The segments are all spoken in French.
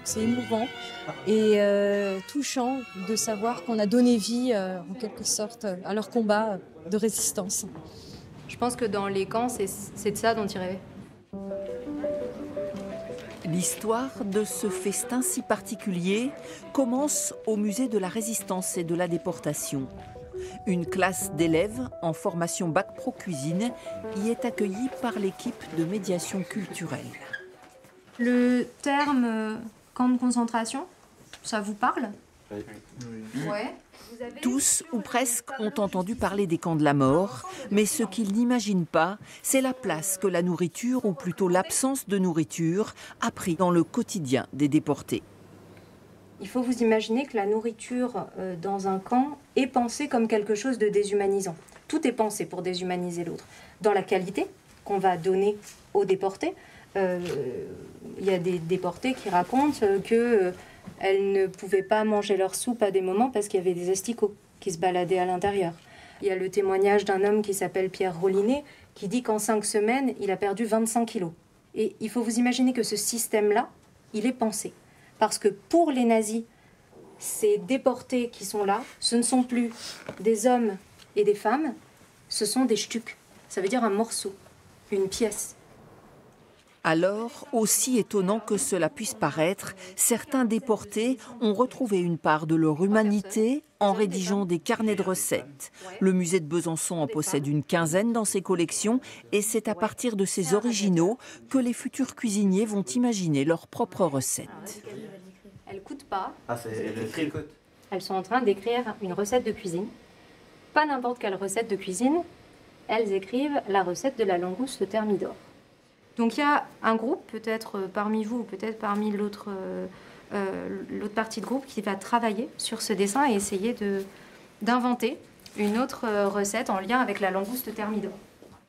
c'est émouvant et touchant de savoir qu'on a donné vie, en quelque sorte, à leur combat de résistance. Je pense que dans les camps, c'est de ça dont ils rêvaient. L'histoire de ce festin si particulier commence au musée de la Résistance et de la Déportation. Une classe d'élèves en formation bac pro cuisine y est accueillie par l'équipe de médiation culturelle. Le terme camp de concentration, ça vous parle? Oui. Ouais. Tous, ou presque, ont entendu parler des camps de la mort, mais ce qu'ils n'imaginent pas, c'est la place que la nourriture, ou plutôt l'absence de nourriture, a pris dans le quotidien des déportés. Il faut vous imaginer que la nourriture dans un camp est pensée comme quelque chose de déshumanisant. Tout est pensé pour déshumaniser l'autre. Dans la qualité qu'on va donner aux déportés, il y a des déportés qui racontent qu'elles ne pouvaient pas manger leur soupe à des moments parce qu'il y avait des asticots qui se baladaient à l'intérieur. Il y a le témoignage d'un homme qui s'appelle Pierre Rollinet qui dit qu'en 5 semaines, il a perdu 25 kilos. Et il faut vous imaginer que ce système-là, il est pensé. Parce que pour les nazis, ces déportés qui sont là, ce ne sont plus des hommes et des femmes, ce sont des stucs. Ça veut dire un morceau, une pièce. Alors, aussi étonnant que cela puisse paraître, certains déportés ont retrouvé une part de leur humanité en rédigeant des carnets de recettes. Le musée de Besançon en possède une quinzaine dans ses collections et c'est à partir de ces originaux que les futurs cuisiniers vont imaginer leurs propres recettes. Elles ne coûtent pas. Ah, c'est le tricote. Elles sont en train d'écrire une recette de cuisine. Pas n'importe quelle recette de cuisine. Elles écrivent la recette de la langouste thermidor. Donc il y a un groupe, peut-être parmi vous ou peut-être parmi l'autre partie de groupe qui va travailler sur ce dessin et essayer d'inventer une autre recette en lien avec la langouste thermidor.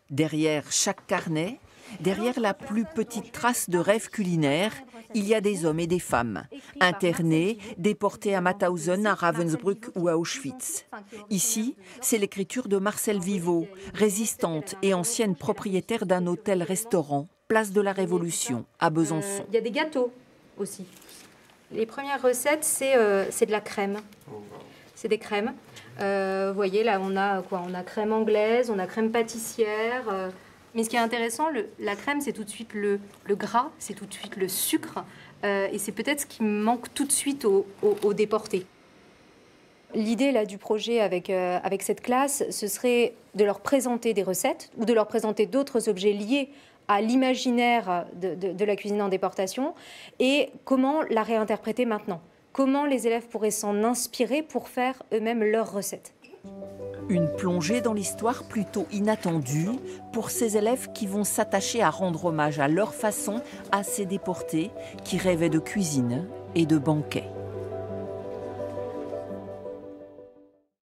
Derrière chaque carnet, derrière la plus petite trace de rêve culinaire, il y a des hommes et des femmes, internés, déportés à Mauthausen, à Ravensbrück ou à Auschwitz. Ici, c'est l'écriture de Marcel Viveau, résistante et ancienne propriétaire d'un hôtel-restaurant, place de la Révolution, à Besançon. Il y a des gâteaux aussi. Les premières recettes, c'est de la crème. C'est des crèmes. Vous voyez, là, on a quoi? On a crème anglaise, on a crème pâtissière. Mais ce qui est intéressant, la crème, c'est tout de suite le gras, c'est tout de suite le sucre. Et c'est peut-être ce qui manque tout de suite aux déportés. L'idée là du projet avec cette classe, ce serait de leur présenter des recettes ou de leur présenter d'autres objets liés à l'imaginaire de la cuisine en déportation et comment la réinterpréter maintenant. Comment les élèves pourraient s'en inspirer pour faire eux-mêmes leurs recettes. Une plongée dans l'histoire plutôt inattendue pour ces élèves qui vont s'attacher à rendre hommage à leur façon à ces déportés qui rêvaient de cuisine et de banquets.